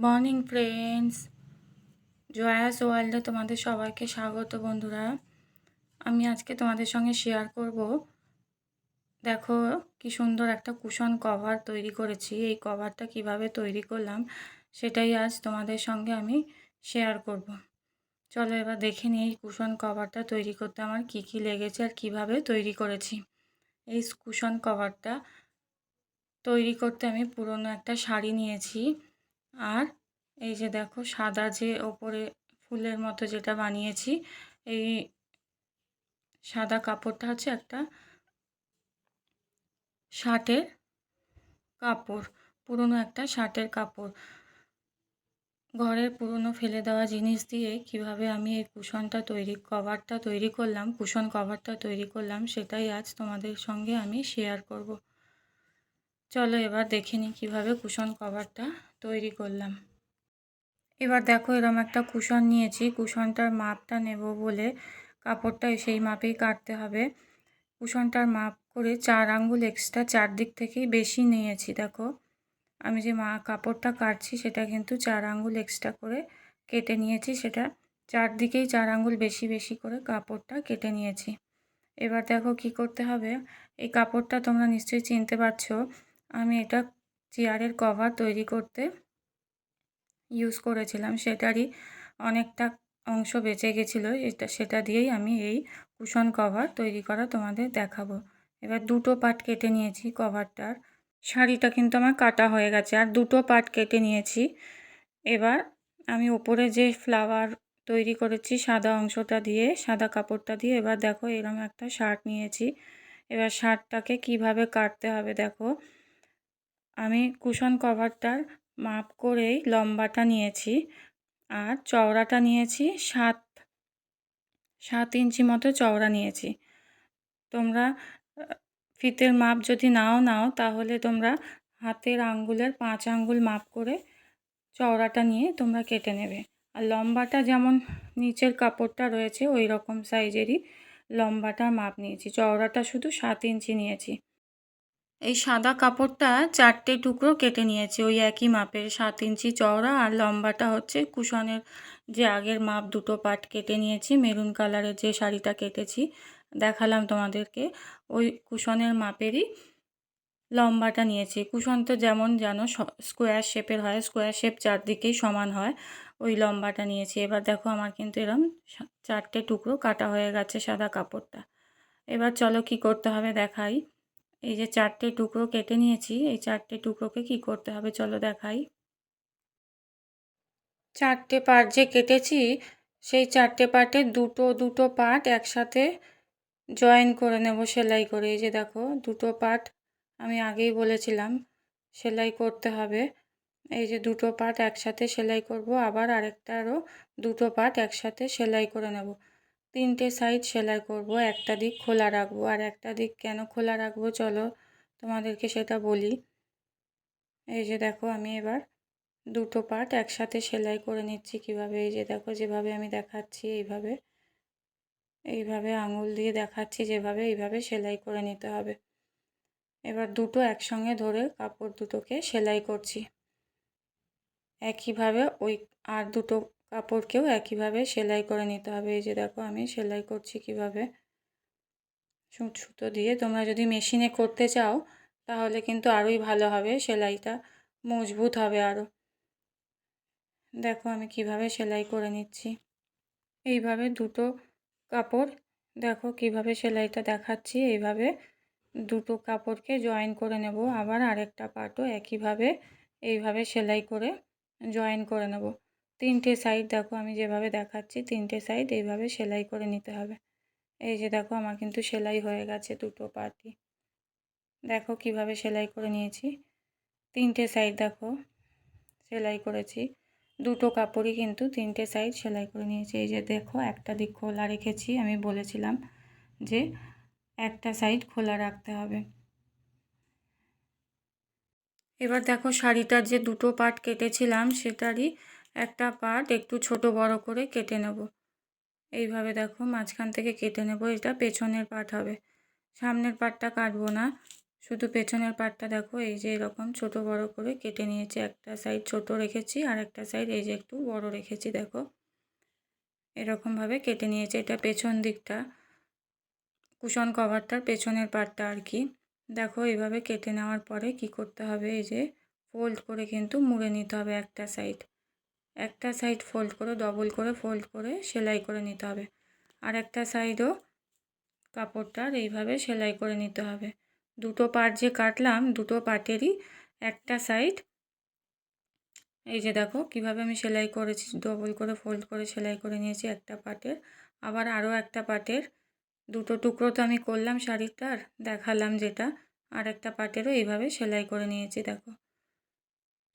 Morning friends, জয়াস ওয়ার্ল্ডে তোমাদের সবাইকে স্বাগত বন্ধুরা। আমি আজকে তোমাদের সঙ্গে শেয়ার করব, দেখো কি সুন্দর একটা কুশন কভার তৈরি করেছি। এই কভারটা কিভাবে তৈরি করলাম সেটাই আজ তোমাদের সঙ্গে আমি শেয়ার করব। চলো এবার দেখে নিই এই কুশন কভারটা তৈরি করতে আমার কি কি লেগেছে আর কিভাবে তৈরি করেছি। এই কুশন কভারটা তৈরি করতে আমি পুরনো একটা শাড়ি নিয়েছি, আর এই যে দেখো সাদা যে ওপরে ফুলের মতো যেটা বানিয়েছি, এই সাদা কাপড়টা হচ্ছে একটা শার্টের কাপড়, পুরনো একটা শার্টের কাপড়। ঘরের পুরনো ফেলে দেওয়া জিনিস দিয়ে কিভাবে আমি এই কুশন কভারটা তৈরি করলাম সেটাই আজ তোমাদের সঙ্গে আমি শেয়ার করব। চলো এবার দেখে নিই কীভাবে কুশন কভারটা তৈরি করলাম। এবার দেখো এরকম একটা কুশন নিয়েছি, কুশনটার মাপটা নেব বলে কাপড়টা সেই মাপেই কাটতে হবে। কুশনটার মাপ করে 4 আঙ্গুল এক্সট্রা, চারদিক থেকেই বেশি নিয়েছি। দেখো আমি যে কাপড়টা কাটছি সেটা কিন্তু 4 আঙ্গুল এক্সট্রা করে কেটে নিয়েছি, সেটা চারদিকেই 4 আঙ্গুল বেশি বেশি করে কাপড়টা কেটে নিয়েছি। এবার দেখো কি করতে হবে। এই কাপড়টা তোমরা নিশ্চয়ই চিনতে পারছো, আমি এটা চেয়ারের কভার তৈরি করতে ইউজ করেছিলাম, সেটারই অনেকটা অংশ বেঁচে গেছিলো। সেটা দিয়েই আমি এই কুশন কভার তৈরি করা তোমাদের দেখাবো। এবার দুটো পার্ট কেটে নিয়েছি কভারটার। শাড়িটা কিন্তু আমার কাটা হয়ে গেছে, আর দুটো পার্ট কেটে নিয়েছি। এবার আমি ওপরে যে ফ্লাওয়ার তৈরি করেছি সাদা অংশটা দিয়ে, সাদা কাপড়টা দিয়ে, এবার দেখো এরকম একটা শার্ট নিয়েছি। এবার শার্টটাকে কিভাবে কাটতে হবে দেখো, আমি কুশন কভারটার মাপ করেই লম্বাটা নিয়েছি, আর চওড়াটা নিয়েছি 7 ইঞ্চি মতো চওড়া নিয়েছি। তোমরা ফিতের মাপ যদি নাও তাহলে তোমরা হাতের আঙ্গুলের 5 আঙ্গুল মাপ করে চওড়াটা নিয়ে তোমরা কেটে নেবে। আর লম্বাটা যেমন নিচের কাপড়টা রয়েছে ওই রকম সাইজেরই লম্বাটার মাপ নিয়েছি, চওড়াটা শুধু 7 ইঞ্চি নিয়েছি। এই সাদা কাপড়টা 4টে টুকরো কেটে নিয়েছি, ওই একই মাপের 7 ইঞ্চি চওড়া, আর লম্বাটা হচ্ছে কুশনের যে আগের মাপ দুটো পার্ট কেটে নিয়েছি। মেরুন কালারের যে শাড়িটা কেটেছি দেখালাম তোমাদেরকে, ওই কুশনের মাপেরই লম্বাটা নিয়েছি। কুশন তো যেমন জানো স্কোয়ার শেপের হয়, স্কোয়ার শেপ চারদিকেই সমান হয়, ওই লম্বাটা নিয়েছি। এবার দেখো আমার কিন্তু এরকম 4টে টুকরো কাটা হয়ে গেছে সাদা কাপড়টা। এবার চলো কি করতে হবে দেখাই। এই যে 4টে টুকরো কেটে নিয়েছি, এই 4টে টুকরোকে কি করতে হবে চলো দেখাই। 4টে পার্ট যে কেটেছি সেই 4টে পার্টের দুটো পার্ট একসাথে জয়েন করে নেব সেলাই করে। এই যে দেখো দুটো পার্ট আমি আগেই বলেছিলাম সেলাই করতে হবে। এই যে দুটো পার্ট একসাথে সেলাই করব, আবার আরেকটারও দুটো পার্ট একসাথে সেলাই করে নেব। 3টে সাইড সেলাই করব, একটা দিক খোলা রাখবো। আর একটা দিক কেন খোলা রাখবো চলো তোমাদেরকে সেটা বলি। এই যে দেখো আমি এবার দুটো পার্ট একসাথে সেলাই করে নিচ্ছি কিভাবে। এই যে দেখো যেভাবে আমি দেখাচ্ছি এইভাবে আঙুল দিয়ে দেখাচ্ছি যেভাবে, এইভাবে সেলাই করে নিতে হবে। এবার দুটো একসঙ্গে ধরে কাপড় দুটোকে সেলাই করছি একইভাবে, ওই আর দুটো কাপড়কেও একইভাবে সেলাই করে নিতে হবে। এই যে দেখো আমি সেলাই করছি কিভাবে, সুতো দিয়ে। তোমরা যদি মেশিনে করতে চাও তাহলে কিন্তু আরোই ভালো হবে, সেলাইটা মজবুত হবে আরও। দেখো আমি কিভাবে সেলাই করে নিচ্ছি এইভাবে দুটো কাপড়। দেখো কিভাবে সেলাইটা দেখাচ্ছি, এইভাবে দুটো কাপড়কে জয়েন করে নেব। আবার আরেকটা পার্টও একইভাবে এইভাবে সেলাই করে জয়েন করে নেব। 3টে সাইড দেখো আমি যেভাবে দেখাচ্ছি 3টে সাইড এইভাবে সেলাই করে নিতে হবে। এই যে দেখো আমার কিন্তু সেলাই হয়ে গেছে দুটো পার্টই। দেখো কিভাবে সেলাই করে নিয়েছি, 3টে সাইড দেখো সেলাই করেছি। দুটো কাপড়ই কিন্তু 3টে সাইড সেলাই করে নিয়েছি। এই যে দেখো একটা দিক খোলা রেখেছি, আমি বলেছিলাম যে একটা সাইড খোলা রাখতে হবে। এবার দেখো শাড়িটার যে দুটো পার্ট কেটেছিলাম সেটারই একটা পার্ট একটু ছোট বড় করে কেটে নেব। এইভাবে দেখো মাঝখান থেকে কেটে নেব, এটা পেছনের পার্ট হবে, সামনের পার্টটা কাটবো না। শুধু পেছনের পাটটা দেখো এই যে এরকম ছোট বড় করে কেটে নিয়েছি। একটা সাইড ছোট রেখেছি আর একটা সাইড এই যে একটু বড় রেখেছি। দেখো এরকমভাবে কেটে নিয়েছি। এটা পেছন দিকটা, কুশন কভারটার পেছনের পাটটা আর কি। দেখো এইভাবে কেটে নেওয়ার পরে কি করতে হবে, এই যে ফোল্ড করে কিন্তু মুড়ে নিতে হবে একটা সাইড ফোল্ড করে ডবল করে ফোল্ড করে সেলাই করে নিতে হবে। আর একটা সাইডও কাপড়টার এইভাবে সেলাই করে নিতে হবে। দুটো পার্ট যে কাটলাম, দুটো পার্টেরই একটা সাইড এই যে দেখো কিভাবে আমি সেলাই করেছি, ডবল করে ফোল্ড করে সেলাই করে নিয়েছি একটা পার্টের। আবার আরও একটা পার্টের দুটো টুকরো তো আমি করলাম শাড়িটার, দেখালাম যেটা, আর একটা পার্টেরও এইভাবে সেলাই করে নিয়েছি। দেখো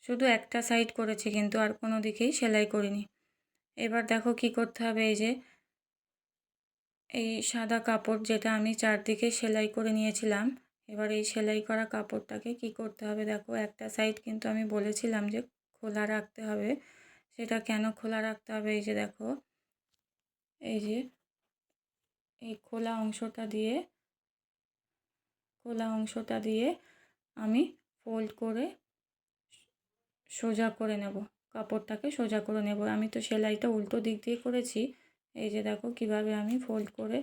শুধু একটা সাইড করেছি কিন্তু আর কোনো দিকেই সেলাই করিনি। এবার দেখো কি করতে হবে, এই যে এই সাদা কাপড় যেটা আমি চারদিকে সেলাই করে নিয়েছিলাম, এবার এই সেলাই করা কাপড়টাকে কি করতে হবে, দেখো একটা সাইড কিন্তু আমি বলেছিলাম যে খোলা রাখতে হবে। সেটা কেন খোলা রাখতে হবে, এই যে দেখো এই যে এই খোলা অংশটা দিয়ে আমি ফোল্ড করে সোজা করে নেব, কাপড়টাকে সোজা করে নেব। আমি তো সেলাইটা উল্টো দিক দিয়ে করেছি, এই যে দেখো কিভাবে আমি ফোল্ড করে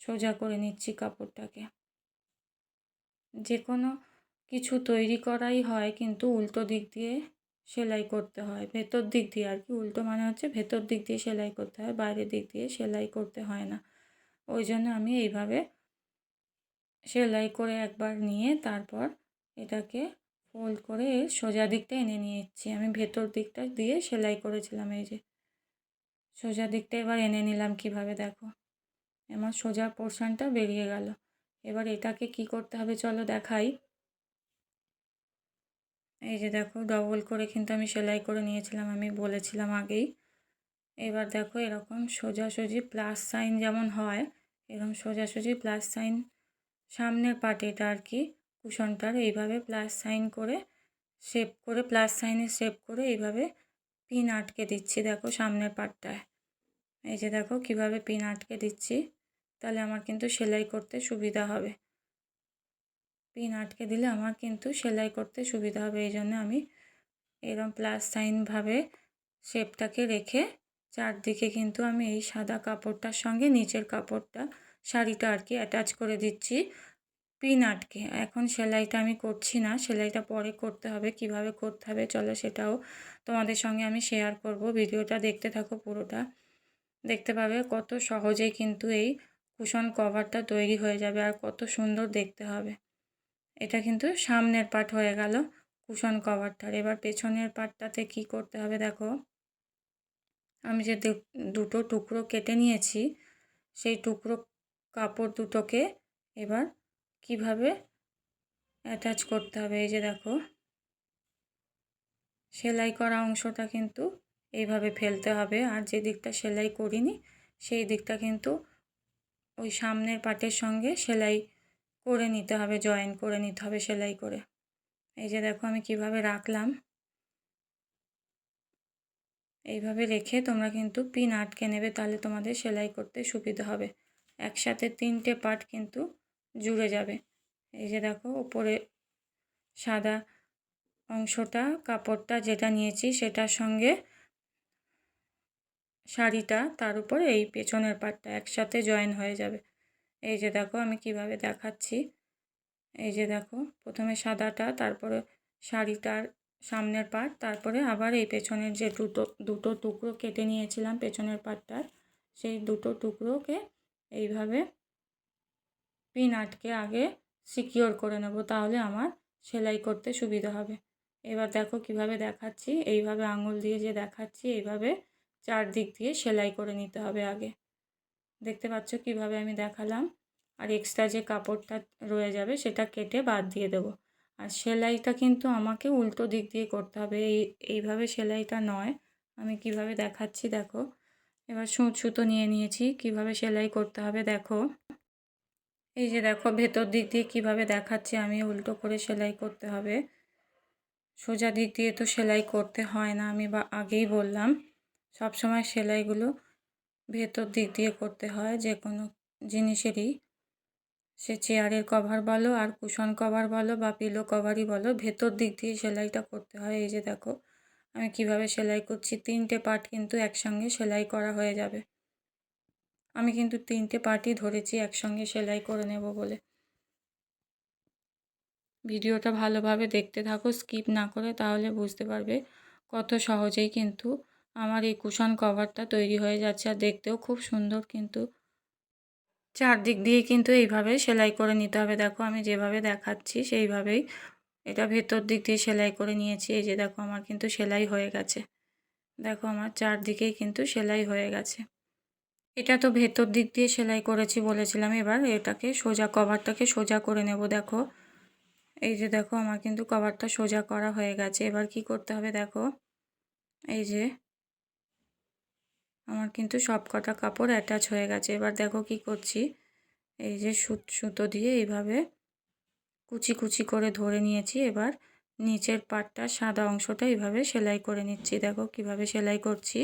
সোজা করে নিচ্ছি কাপড়টাকে। যে কোনো কিছু তৈরি করাই হয় কিন্তু উল্টো দিক দিয়ে সেলাই করতে হয়, ভেতর দিক দিয়ে আর কি। উল্টো মানে হচ্ছে ভেতর দিক দিয়ে সেলাই করতে হয়, বাইরের দিক দিয়ে সেলাই করতে হয় না। ওই জন্য আমি এইভাবে সেলাই করে একবার নিয়ে তারপর এটাকে ফোল্ড করে সোজা দিকটা এনে নিয়েছি। আমি ভেতর দিকটা দিয়ে সেলাই করেছিলাম, এই যে সোজা দিকটা এবার এনে নিলাম কিভাবে, দেখো আমার সোজা পোর্শনটা বেরিয়ে গেল। এবার এটাকে কি করতে হবে চলো দেখাই। এই যে দেখো ডবল করে কিন্তু আমি সেলাই করে নিয়েছিলাম, আমি বলেছিলাম আগেই। এবার দেখো এরকম সোজাসুজি প্লাস সাইন যেমন হয়, এরকম সোজাসুজি প্লাস সাইন সামনের পার্ট এটা আর কি কুশনটার, এইভাবে প্লাস সাইন করে শেপ করে প্লাস সাইনের শেপ করে এইভাবে পিন আটকে দিচ্ছি। দেখো সামনের পার্টটায় এই যে দেখো কিভাবে পিন আটকে দিচ্ছি, তাহলে আমার কিন্তু সেলাই করতে সুবিধা হবে। পিন আটকে দিলে আমার কিন্তু সেলাই করতে সুবিধা হবে, এই জন্য আমি এরকম প্লাস সাইনভাবে শেপটাকে রেখে চারদিকে কিন্তু আমি এই সাদা কাপড়টার সঙ্গে নিচের কাপড়টা শাড়িটা আর কি অ্যাটাচ করে দিচ্ছি পিন আটকে। এখন সেলাইটা আমি করছি না, সেলাইটা পরে করতে হবে। কিভাবে করতে হবে চলো সেটাও তোমাদের সঙ্গে আমি শেয়ার করব। ভিডিওটা দেখতে থাকো, পুরোটা দেখতে পাবে কত সহজেই কিন্তু এই কুশন কভারটা তৈরি হয়ে যাবে আর কত সুন্দর দেখতে হবে। এটা কিন্তু সামনের পার্ট হয়ে গেল কুশন কভারটার। এবার পেছনের পার্টটাতে কি করতে হবে, দেখো আমি যে দুটো টুকরো কেটে নিয়েছি সেই টুকরো কাপড় দুটোকে এবার কিভাবে অ্যাটাচ করতে হবে, এই যে দেখো সেলাই করা অংশটা কিন্তু এইভাবে ফেলতে হবে, আর যে দিকটা সেলাই করিনি সেই দিকটা কিন্তু ওই সামনের পার্টের সঙ্গে সেলাই করে নিতে হবে, জয়েন করে নিতে হবে সেলাই করে। এই যে দেখো আমি কিভাবে রাখলাম, এইভাবে রেখে তোমরা কিন্তু পিন আটকে নেবে, তাহলে তোমাদের সেলাই করতে সুবিধা হবে। একসাথে তিনটে পার্ট কিন্তু জুড়ে যাবে। এই যে দেখো উপরে সাদা অংশটা কাপড়টা যেটা নিয়েছি সেটার সঙ্গে শাড়িটা, তার উপরে এই পেছনের পার্টটা একসাথে জয়েন হয়ে যাবে। এই যে দেখো আমি কিভাবে দেখাচ্ছি, এই যে দেখো প্রথমে সাদাটা, তারপরে শাড়িটার সামনের পার্ট, তারপরে আবার এই পেছনের যে দুটো টুকরো কেটে নিয়েছিলাম পেছনের পার্টটার, সেই দুটো টুকরোকে এইভাবে পিন আটকে আগে সিকিওর করে নেব, তাহলে আমার সেলাই করতে সুবিধা হবে। এবার দেখো কিভাবে দেখাচ্ছি, এইভাবে আঙুল দিয়ে যে দেখাচ্ছি এইভাবে চারদিক দিয়ে সেলাই করে নিতে হবে আগে। দেখতে পাচ্ছ কিভাবে আমি দেখালাম। আর এক্সট্রা যে কাপড়টা রয়ে যাবে সেটা কেটে বাদ দিয়ে দেবো। আর সেলাইটা কিন্তু আমাকে উল্টো দিক দিয়ে করতে হবে, এইভাবে সেলাইটা নয়। আমি কিভাবে দেখাচ্ছি দেখো। এবার সুতো নিয়ে নিয়েছি, কিভাবে সেলাই করতে হবে দেখো। এই যে দেখো ভেতর দিক দিয়ে কিভাবে দেখাচ্ছি আমি, উল্টো করে সেলাই করতে হবে। সোজা দিক দিয়ে তো সেলাই করতে হয় না, আমি আগেই বললাম। সব সময় সেলাইগুলো ভেতর দিক দিয়ে করতে হয় যে কোনো জিনিসেরই। সে চেয়ারের কভার বলো আর কুশন কভার বলো বা পিলো কভারই বলো, ভেতর দিক দিয়ে সেলাইটা করতে হয়। এই যে দেখো আমি কিভাবে সেলাই করছি, 3টে পার্ট কিন্তু একসঙ্গে সেলাই করা হয়ে যাবে। আমি কিন্তু 3টে পার্টই ধরেছি একসঙ্গে সেলাই করে নেব বলে। ভিডিওটা ভালোভাবে দেখতে থাকো, স্কিপ না করে, তাহলে বুঝতে পারবে কত সহজেই কিন্তু আমার এই কুশন কভারটা তৈরি হয়ে যাচ্ছে। আর দেখতেও খুব সুন্দর, কিন্তু চারদিক দিয়ে কিন্তু এইভাবে সেলাই করে নিতে হবে। দেখো আমি যেভাবে দেখাচ্ছি সেইভাবেই এটা ভেতর দিক দিয়ে সেলাই করে নিয়েছি। এই যে দেখো আমার কিন্তু সেলাই হয়ে গেছে। দেখো আমার চারদিকেই কিন্তু সেলাই হয়ে গেছে। এটা তো ভেতর দিক দিয়ে সেলাই করেছি বলেছিলাম। এবার এটাকে সোজা, কভারটাকে সোজা করে নেব। দেখো এই যে দেখো আমার কিন্তু কভারটা সোজা করা হয়ে গেছে। এবার কি করতে হবে দেখো, এই যে আমার কিন্তু সব কটা কাপড় অ্যাটাচ হয়ে গেছে। এবার দেখো কি করছি, এই যে সুতো দিয়ে এইভাবে কুচি কুচি করে ধরে নিয়েছি। এবার নিচের পাটটা, সাদা অংশটা এইভাবে সেলাই করে নিচ্ছি। দেখো কিভাবে সেলাই করছি।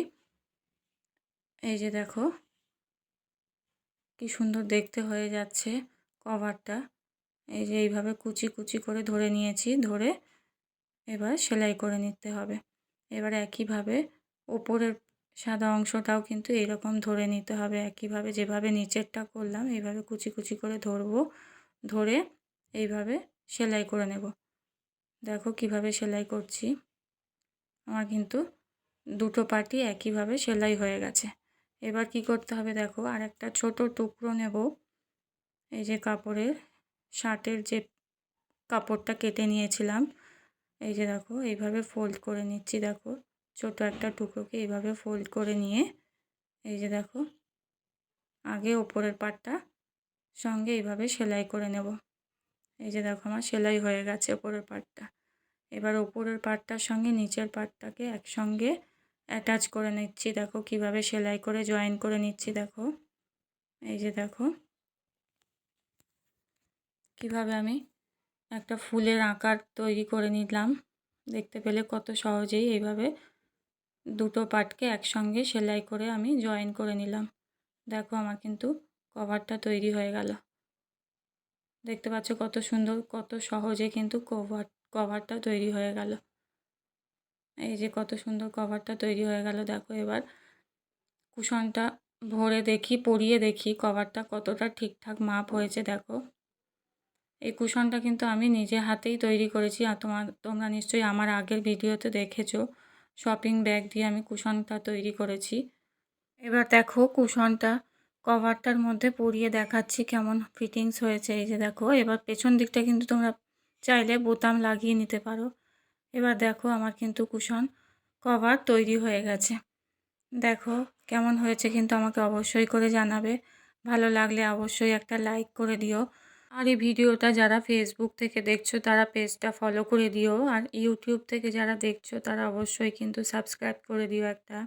এই যে দেখো কি সুন্দর দেখতে হয়ে যাচ্ছে কভারটা। এই যে এইভাবে কুচি কুচি করে ধরে নিয়েছি, ধরে এবার সেলাই করে নিতে হবে। এবার একইভাবে ওপরের সাদা অংশটাও কিন্তু এইরকম ধরে নিতে হবে। একইভাবে যেভাবে নিচেরটা করলাম এইভাবে কুচি কুচি করে ধরবো, ধরে এইভাবে সেলাই করে নেব। দেখো কিভাবে সেলাই করছি। আমার কিন্তু দুটো পার্টই একইভাবে সেলাই হয়ে গেছে। এবার কি করতে হবে দেখো, আর একটা ছোট টুকরো নেব। এই যে কাপড়ের, শার্টের যে কাপড়টা কেটে নিয়েছিলাম, এই যে দেখো এইভাবে ফোল্ড করে নিচ্ছি। দেখো ছোট একটা টুকরোকে এইভাবে ফোল্ড করে নিয়ে, এই যে দেখো আগে ওপরের পাটটা সঙ্গে এইভাবে সেলাই করে নেব। এই যে দেখো আমার সেলাই হয়ে গেছে ওপরের পাটটা। এবার ওপরের পাটটার সঙ্গে নিচের পাটটাকে একসঙ্গে অ্যাটাচ করে নিচ্ছি। দেখো কিভাবে সেলাই করে জয়েন করে নিচ্ছি। দেখো এই যে দেখো কিভাবে আমি একটা ফুলের আকার তৈরি করে নিলাম। দেখতে পেলে কত সহজেই এইভাবে দুটো পাটকে একসঙ্গে সেলাই করে আমি জয়েন করে নিলাম। দেখো আমার কিন্তু কভারটা তৈরি হয়ে গেল। দেখতে পাচ্ছ কত সুন্দর, কত সহজে কিন্তু কভারটা তৈরি হয়ে গেল। এই যে কত সুন্দর কভারটা তৈরি হয়ে গেল। দেখো এবার কুশনটা ভরে দেখি, পরিয়ে দেখি কভারটা কতটা ঠিকঠাক মাপ হয়েছে। দেখো এই কুশনটা কিন্তু আমি নিজে হাতেই তৈরি করেছি। আর তোমরা নিশ্চয়ই আমার আগের ভিডিওতে দেখেছো, শপিং ব্যাগ দিয়ে আমি কুশনটা তৈরি করেছি। এবার দেখো কুশনটা কভারটার মধ্যে পরিয়ে দেখাচ্ছি কেমন ফিটিংস হয়েছে। এই যে দেখো এবার পেছন দিকটা কিন্তু তোমরা চাইলে বোতাম লাগিয়ে নিতে পারো। এবার দেখো আমার কিন্তু কুশন কভার তৈরি হয়ে গেছে। দেখো কেমন হয়েছে কিন্তু আমাকে অবশ্যই করে জানাবে। ভালো লাগলে অবশ্যই একটা লাইক করে দিও। আর এই ভিডিওটা যারা ফেসবুক থেকে দেখছো তারা পেজটা ফলো করে দিও। আর ইউটিউব থেকে যারা দেখছো তারা অবশ্যই কিন্তু সাবস্ক্রাইব করে দিও একটা।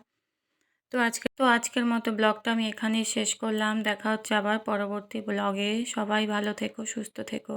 তো আজকের মতো ব্লগটা আমি এখানেই শেষ করলাম। দেখা হচ্ছে আবার পরবর্তী ব্লগে। সবাই ভালো থেকো, সুস্থ থেকো।